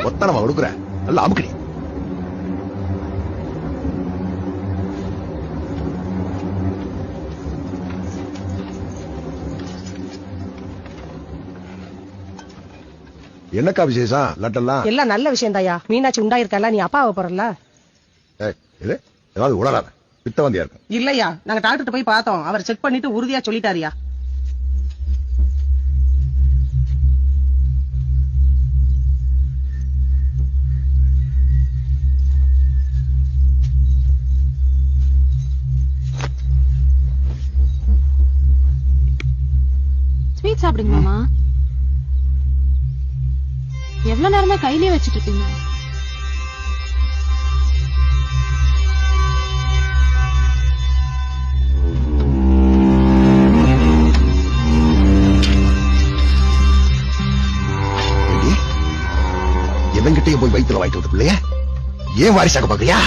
ஒத்தனமா கொடுக்குற நல்ல அமுக்கடி. என்னக்கா விசேஷம்? லட்டெல்லாம் எல்லாம் நல்ல விஷயம் தாயா. மீனாட்சி உண்டாயிருக்கல, நீ அப்பாவை போறல. இது ஏதாவது உடலாத பித்த வந்தியா இருக்கும். இல்லையா, நாங்க டாக்டர் போய் பார்த்தோம். அவர் செக் பண்ணிட்டு உறுதியா சொல்லிட்டாரியா. ஸ்வீட் சாப்பிடுங்க மாமா. எவ்வளவு நேரமா கையிலே வச்சிட்டு இருக்கீங்க? எவன்கிட்டயும் போய் வயிற்றுல வாங்கிட்டு வந்து பிள்ளைய ஏன் வாரிசாக்க பாக்குறியா?